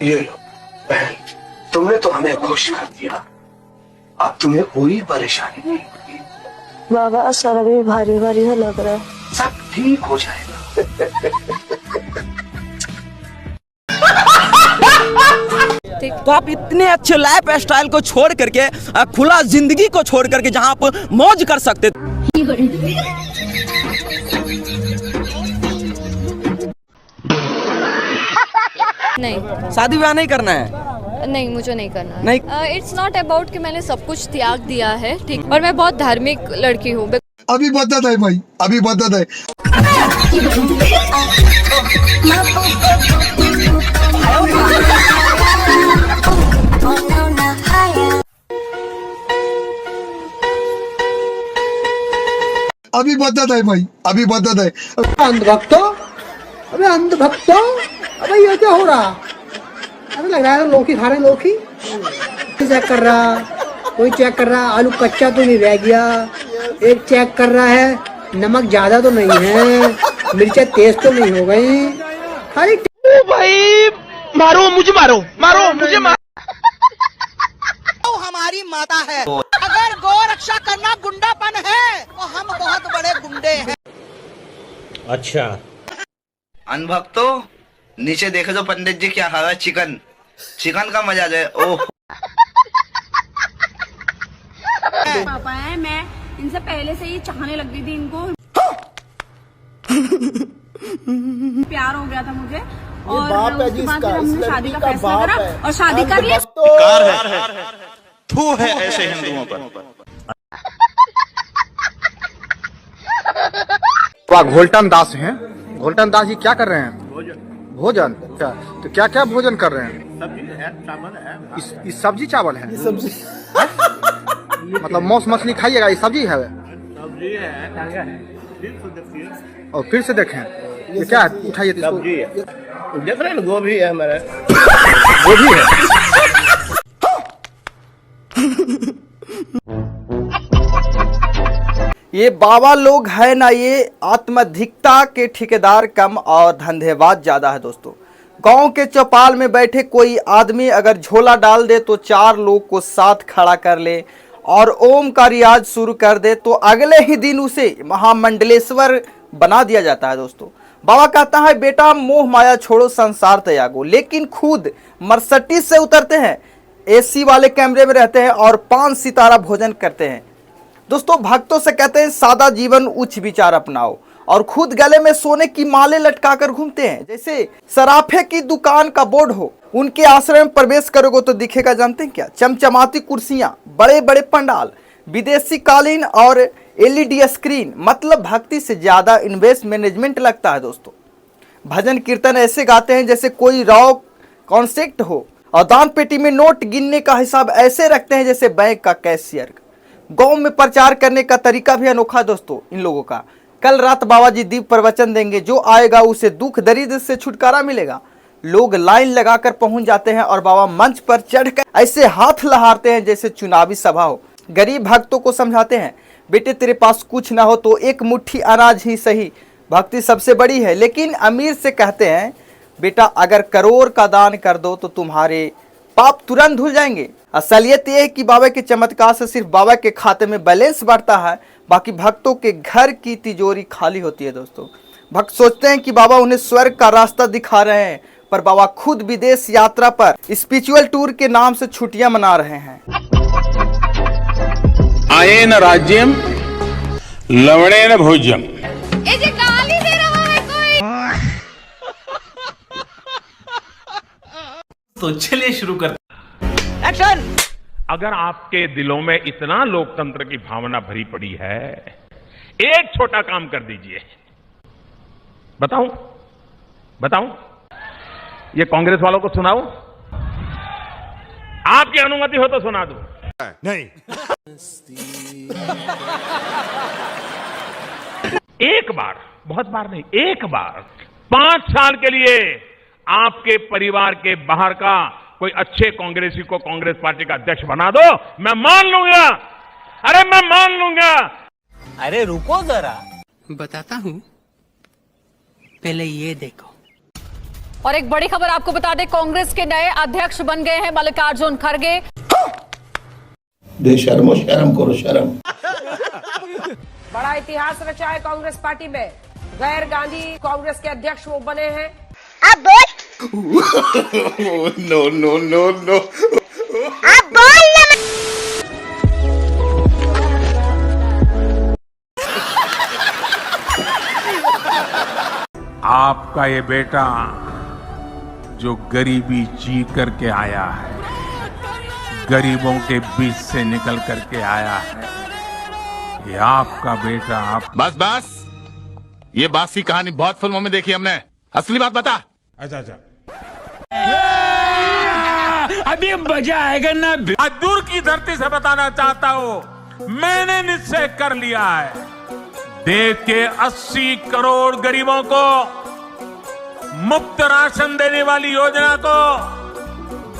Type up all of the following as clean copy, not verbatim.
ये लो बहन, तुमने तो हमें खुश कर दिया, अब तुम्हें कोई परेशानी नहीं होगी। बाबा सर अभी भारी भारी सा लग रहा है। सब ठीक हो जाएगा। तो आप इतने अच्छे लाइफ स्टाइल को छोड़ करके खुला जिंदगी को छोड़ करके जहां आप मौज कर सकते नहीं, शादी ब्याह नहीं करना है। नहीं मुझे नहीं करना नहीं। इट्स नॉट अबाउट कि मैंने सब कुछ त्याग दिया है, ठीक, और मैं बहुत धार्मिक लड़की हूँ। अभी बदत है भाई, अभी बदत है। अभी बदत है भाई, अभी बदत है। अंधभक्तों, अबे अंधभक्तों, अबे ये क्या हो रहा? अबे लग रहा है लौकी खा रहे, लौकी चेक कर रहा, कोई चेक कर रहा आलू कच्चा तो नहीं रह गया, एक चेक कर रहा है नमक ज्यादा तो नहीं है, मिर्चें तेज तो नहीं हो गई। खाली भाई मारो मुझे, मारो मारो मुझे, मारो। हमारी माता है, अगर गौ रक्षा करना गुंडापन है तो हम बहुत बड़े गुंडे हैं। अच्छा अनभक्तो, नीचे देखे तो पंडित जी क्या खा रहा है, चिकन, चिकन का मजा दे। ओह पापा है, मैं इनसे पहले से ही चाहने लग गई थी, इनको प्यार हो गया था मुझे, और उसके बाद फिर हमने शादी का फैसला करा और शादी कर लिया। थू है ऐसे हिंदुओं पर। घोलटन दास हैं, घोलटन दास जी क्या कर रहे हैं? भोजन क्या? तो क्या क्या भोजन कर रहे हैं? सब्जी है, चावल है। इस सब्जी चावल है, सब्जी मतलब मौस मछली खाइएगा, ये सब्जी है, सब्जी है, टांगा है। और फिर से देखें ये क्या है, उठाइए सब्जी है, देख रहे हैं गोभी है हमारा, गोभी है। ये बाबा लोग है ना, ये आत्माधिकता के ठेकेदार कम और धंधेबाज ज्यादा है दोस्तों। गांव के चौपाल में बैठे कोई आदमी अगर झोला डाल दे तो 4 लोग को साथ खड़ा कर ले और ओम का रियाज शुरू कर दे तो अगले ही दिन उसे महामंडलेश्वर बना दिया जाता है दोस्तों। बाबा कहता है बेटा मोह माया छोड़ो, संसार त्यागो, लेकिन खुद मर्सिडीज से उतरते हैं, एसी वाले कमरे में रहते हैं और 5 सितारा भोजन करते हैं दोस्तों। भक्तों से कहते हैं सादा जीवन उच्च विचार अपनाओ, और खुद गले में सोने की माले लटकाकर घूमते हैं जैसे सराफे की दुकान का बोर्ड हो। उनके आश्रम में प्रवेश करोगे तो दिखेगा जानते हैं क्या? चमचमाती कुर्सियां, बड़े बड़े पंडाल, विदेशी कालीन और एलईडी स्क्रीन। मतलब भक्ति से ज्यादा इन्वेस्ट मैनेजमेंट लगता है दोस्तों। भजन कीर्तन ऐसे गाते हैं जैसे कोई रॉक कॉन्सेप्ट हो, और दान पेटी में नोट गिनने का हिसाब ऐसे रखते हैं जैसे बैंक का कैशियर। गांव में प्रचार करने का तरीका भी अनोखा दोस्तों इन लोगों का। कल रात बाबा जी दीप प्रवचन देंगे, जो आएगा उसे दुख दरिद्र से छुटकारा मिलेगा। लोग लाइन लगाकर पहुंच जाते हैं और बाबा मंच पर चढ़कर ऐसे हाथ लहारते हैं जैसे चुनावी सभा हो। गरीब भक्तों को समझाते हैं बेटे तेरे पास कुछ ना हो तो एक मुट्ठी अनाज ही सही, भक्ति सबसे बड़ी है। लेकिन अमीर से कहते हैं बेटा अगर करोड़ का दान कर दो तो तुम्हारे पाप तुरंत धुल जाएंगे। असलियत यह है कि बाबा के चमत्कार से सिर्फ बाबा के खाते में बैलेंस बढ़ता है, बाकी भक्तों के घर की तिजोरी खाली होती है दोस्तों। भक्त सोचते हैं कि बाबा उन्हें स्वर्ग का रास्ता दिखा रहे हैं, पर बाबा खुद विदेश यात्रा पर स्पिरिचुअल टूर के नाम से छुट्टियां मना रहे हैं। आयेन राज्यम लवणेन भोज्यम। गाली दे रहा है कोई। तो चलिए शुरू करते। एक्शन। अगर आपके दिलों में इतना लोकतंत्र की भावना भरी पड़ी है, एक छोटा काम कर दीजिए। बताऊं बताऊं ये कांग्रेस वालों को सुनाऊं? आपकी अनुमति हो तो सुना दूं। नहीं। एक बार, बहुत बार नहीं, एक बार 5 साल के लिए आपके परिवार के बाहर का कोई अच्छे कांग्रेसी को कांग्रेस पार्टी का अध्यक्ष बना दो, मैं मान लूंगा। अरे मैं मान लूंगा। अरे रुको जरा, बताता हूँ, पहले ये देखो। और एक बड़ी खबर आपको बता दें, कांग्रेस के नए अध्यक्ष बन गए हैं मल्लिकार्जुन खड़गे। बेशर्मो, शर्म करो, शर्म। बड़ा इतिहास रचा है कांग्रेस पार्टी में। गैर गांधी कांग्रेस के अध्यक्ष वो बने हैं। अब बोल। No no no no. अब बोल ना। आपका ये बेटा जो गरीबी जी करके आया है, गरीबों के बीच से निकल करके आया है, ये आपका बेटा आप। बस बस, ये बासी कहानी बहुत फिल्मों में देखी हमने, असली बात बता। अच्छा अच्छा, अभी मजा आएगा ना। दूर की धरती से बताना चाहता हूं, मैंने निश्चय कर लिया है, देश के 80 करोड़ गरीबों को मुफ्त राशन देने वाली योजना को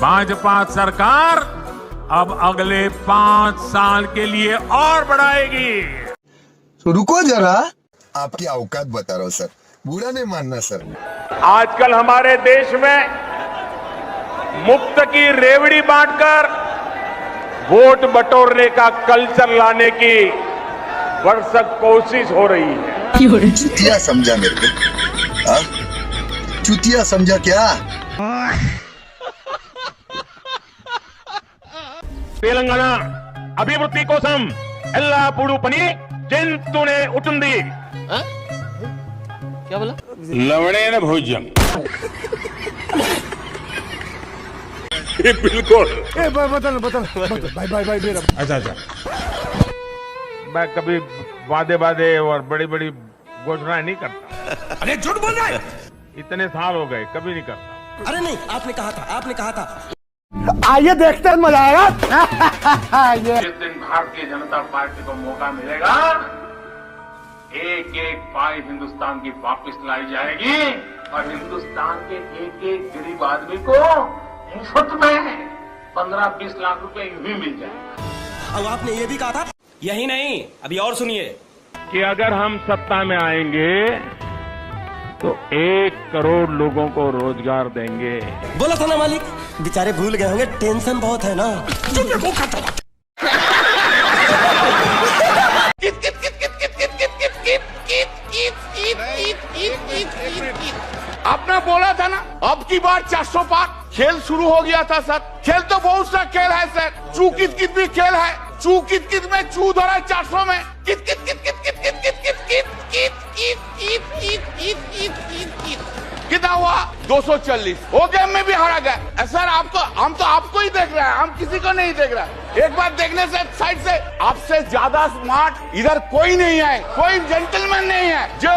भाजपा सरकार अब अगले 5 साल के लिए और बढ़ाएगी। तो रुको जरा, आपकी औकात बता रहा हूं सर, बुरा नहीं मानना सर। आजकल हमारे देश में मुफ्त की रेवड़ी बांटकर वोट बटोरने का कल्चर लाने की भरसक कोशिश हो रही है। चुतिया समझा मेरे को? हाँ? चुतिया समझा क्या? तेलंगाना अभिवृद्धि कोसम एल्ला पुडू पनी जंतुने उठुंदी। क्या बोला? लवणे न भोजन। बिल्कुल। बदल भाई मेरा। अच्छा अच्छा, मैं कभी वादे और बड़ी बड़ी घोषणाएं नहीं करता। अरे झूठ बोल रहा है। इतने साल हो गए, कभी नहीं करता। अरे नहीं, आपने कहा था। आइए देखते हैं, मजा आएगा। जिस दिन भारतीय जनता पार्टी को मौका मिलेगा, एक एक पाई हिंदुस्तान की वापस लाई जाएगी और हिंदुस्तान के एक एक गरीब आदमी को मुफ्त में 15-20 लाख रुपए यूं ही मिल जाएगा। अब आपने ये भी कहा था। यही नहीं, अभी और सुनिए कि अगर हम सत्ता में आएंगे तो 1 करोड़ लोगों को रोजगार देंगे। बोला था ना मालिक, बेचारे भूल गए होंगे, टेंशन बहुत है ना। आपने बोला था ना, अब की बार 400 पार। खेल शुरू हो गया था सर। खेल तो बहुत सा खेल है सर। चू कित कित भी खेल है। चू कित कित में चू धरा 400 में। कित कित कित कित कित कित कित कित कित कित कित कित कित कित कित कित कितना हुआ? 240। वो गेम में भी हारा गया सर। हम तो आपको ही देख रहे हैं, हम किसी को नहीं देख रहे। एक बार देखने से साइड से आपसे ज्यादा स्मार्ट इधर कोई नहीं है, कोई जेंटलमैन नहीं है जो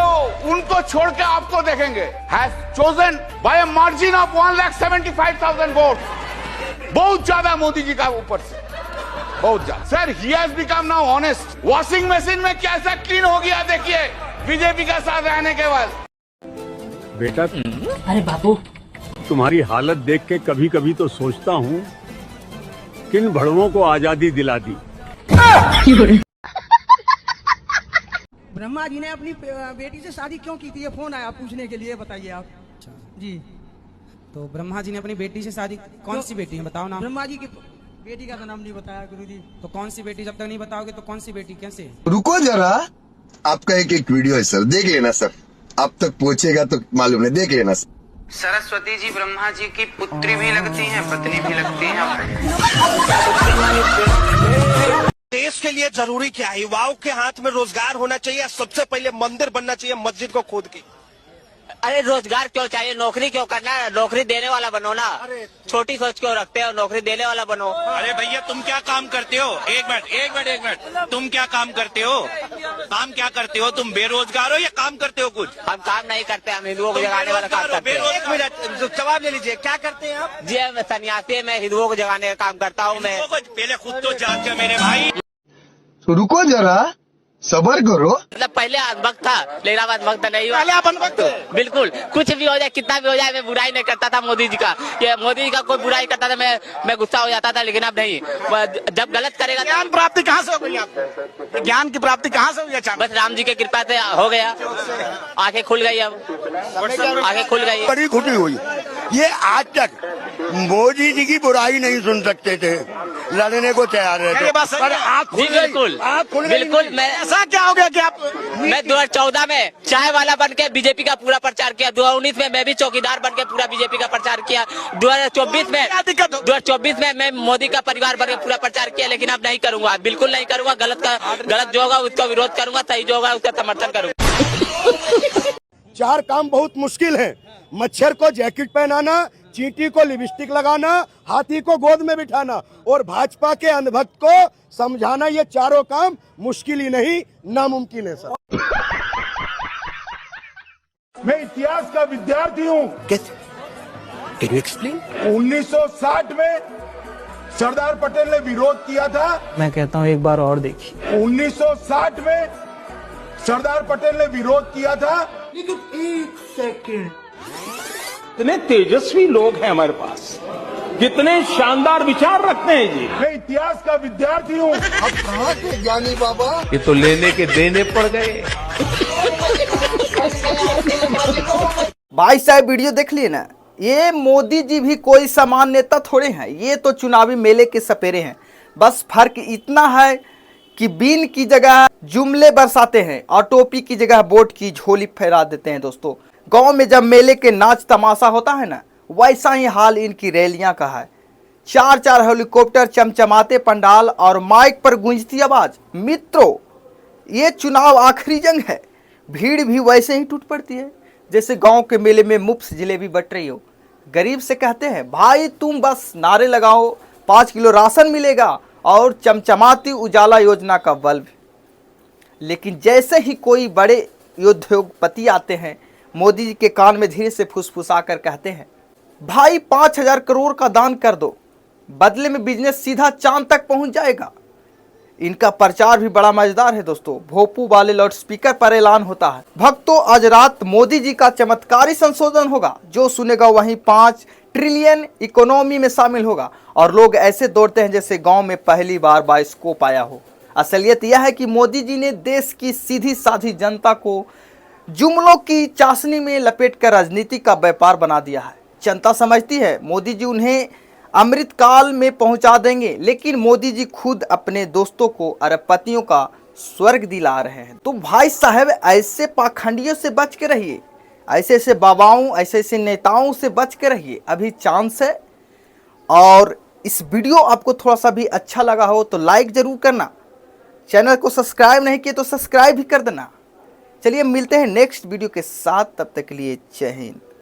उनको छोड़ के आपको देखेंगे। Has chosen by a margin of 1,75,000 vote. बहुत ज्यादा मोदी जी का ऊपर से, बहुत ज्यादा sir. He has become now honest. Washing machine में कैसा क्लीन हो गया देखिए बीजेपी का साथ रहने के बाद। बेटा, अरे बापू, तुम्हारी हालत देख के कभी कभी तो सोचता हूँ किन भड़वों को आजादी दिला दी। ब्रह्मा जी ने अपनी बेटी से शादी क्यों की थी? ये फोन आया पूछने के लिए, बताइए आप जी। तो ब्रह्मा जी ने अपनी बेटी से शादी, कौन सी बेटी है बताओ ना? ब्रह्मा जी की बेटी का तो नाम नहीं बताया गुरुजी। तो कौन सी बेटी? जब तक नहीं बताओगे तो कौन सी बेटी, कैसे? रुको जरा, आपका एक वीडियो है सर, देख लेना सर। आप तक पहुंचेगा तो मालूम है, देख लेना सर। सरस्वती जी ब्रह्मा जी की पुत्री भी लगती हैं, पत्नी भी लगती हैं। देश के लिए जरूरी क्या है? युवाओं के हाथ में रोजगार होना चाहिए। सबसे पहले मंदिर बनना चाहिए, मस्जिद को खोद के। अरे रोजगार क्यों चाहिए? नौकरी क्यों करना है? नौकरी देने वाला बनो ना। छोटी सोच क्यों रखते हो? नौकरी देने वाला बनो। अरे भैया, तुम क्या काम करते हो? एक मिनट, तुम क्या काम करते हो? काम क्या करते हो? तुम बेरोजगार हो या काम करते हो कुछ? हम काम नहीं करते, हम हिंदुओं को जगाने वाला काम करते हैं। एक मिनट, जवाब ले लीजिए, क्या करते हैं आप? जी, मैं सन्यासी, मैं हिंदुओं को जगाने का काम करता हूँ। मैं पहले खुद तो जांच मेरे भाई। तो रुको जरा, सबर करो। मतलब पहले अनभक्त था, लेकिन अब अनभक्त नहीं हुआ। पहले आप अनभक्त बिल्कुल, कुछ भी हो जाए, कितना भी हो जाए, मैं बुराई नहीं करता था मोदी जी का। ये मोदी जी का कोई बुराई करता था मैं गुस्सा हो जाता था, लेकिन अब नहीं। जब गलत करेगा। ज्ञान प्राप्ति कहाँ से हो गई आपको? ज्ञान की प्राप्ति कहाँ से हुई अचानक? बस राम जी की कृपा से हो गया, आंखें खुल गई, अब आंखें खुल गई। बड़ी खुशी हुई। ये आज तक मोदी जी की बुराई नहीं सुन सकते थे, लड़ने को तैयार रहते, पर आँख खुल गई। बिल्कुल। मैं ऐसा क्या हो गया कि आप? मैं 2014 में चाय वाला बन के बीजेपी का पूरा प्रचार किया। 2019 में मैं भी चौकीदार बन के पूरा बीजेपी का प्रचार किया। 2024 में मैं मोदी का परिवार बन के पूरा प्रचार किया, लेकिन अब नहीं करूंगा, बिल्कुल नहीं करूंगा। गलत जो होगा उसका विरोध करूंगा, सही जो होगा उसका समर्थन करूंगा। 4 काम बहुत मुश्किल है। मच्छर को जैकेट पहनाना, चींटी को लिपस्टिक लगाना, हाथी को गोद में बिठाना और भाजपा के अंधभक्त को समझाना, ये चारों काम मुश्किल ही नहीं नामुमकिन है सर। मैं इतिहास का विद्यार्थी हूँ। Can you explain? 1960 में सरदार पटेल ने विरोध किया था। मैं कहता हूँ एक बार और देखिए। 1960 में सरदार पटेल ने विरोध किया था। लेकिन एक सेकंड, कितने तेजस्वी लोग हैं हमारे पास, कितने शानदार विचार रखते हैं जी। मैं इतिहास का विद्यार्थी हूँ। अब कहाँ से ज्ञानी बाबा? ये तो लेने के देने पड़ गए। भाई साहब वीडियो देख लिए ना, ये मोदी जी भी कोई समान नेता थोड़े हैं, ये तो चुनावी मेले के सपेरे हैं। बस फर्क इतना है कि बीन की जगह जुमले बरसाते हैं और टोपी की जगह वोट की झोली फहरा देते हैं। दोस्तों, गांव में जब मेले के नाच तमाशा होता है ना, वैसा ही हाल इनकी रैलियां का है। 4 हेलीकॉप्टर, चमचमाते पंडाल और माइक पर गूंजती आवाज। मित्रों, ये चुनाव आखिरी जंग है। भीड़ भी वैसे ही टूट पड़ती है जैसे गांव के मेले में मुफ्त जलेबी बट रही हो। गरीब से कहते हैं, भाई तुम बस नारे लगाओ, 5 किलो राशन मिलेगा और चमचमाती उजाला योजना का बल्ब। लेकिन जैसे ही कोई बड़े उद्योगपति आते हैं, मोदी जी के कान में धीरे से फुसफुसा कर कहते हैं, भाई 5000 करोड़ का दान कर दो, बदले में बिजनेस सीधा चांद तक पहुंच जाएगा। इनका प्रचार भी बड़ा मजेदार है दोस्तों। भोपू वाले लाउड स्पीकर पर ऐलान होता है, भक्तों आज रात मोदी जी का चमत्कारी संशोधन होगा, जो सुनेगा वहीं 5 ट्रिलियन इकोनॉमी में शामिल होगा। और लोग ऐसे दौड़ते हैं जैसे गांव में पहली बार बाइस्कोप आया हो। असलियत यह है कि मोदी जी ने देश की सीधी साधी जनता को जुमलों की चाशनी में लपेटकर राजनीति का व्यापार बना दिया है। जनता समझती है मोदी जी उन्हें अमृत काल में पहुंचा देंगे, लेकिन मोदी जी खुद अपने दोस्तों को अरबपतियों का स्वर्ग दिला रहे हैं। तो भाई साहब, ऐसे पाखंडियों से बच के रहिए, ऐसे ऐसे बाबाओं, ऐसे ऐसे नेताओं से बच के रहिए, अभी चांस है। और इस वीडियो आपको थोड़ा सा भी अच्छा लगा हो तो लाइक जरूर करना, चैनल को सब्सक्राइब नहीं किए तो सब्सक्राइब भी कर देना। चलिए मिलते हैं नेक्स्ट वीडियो के साथ, तब तक के लिए जय हिंद।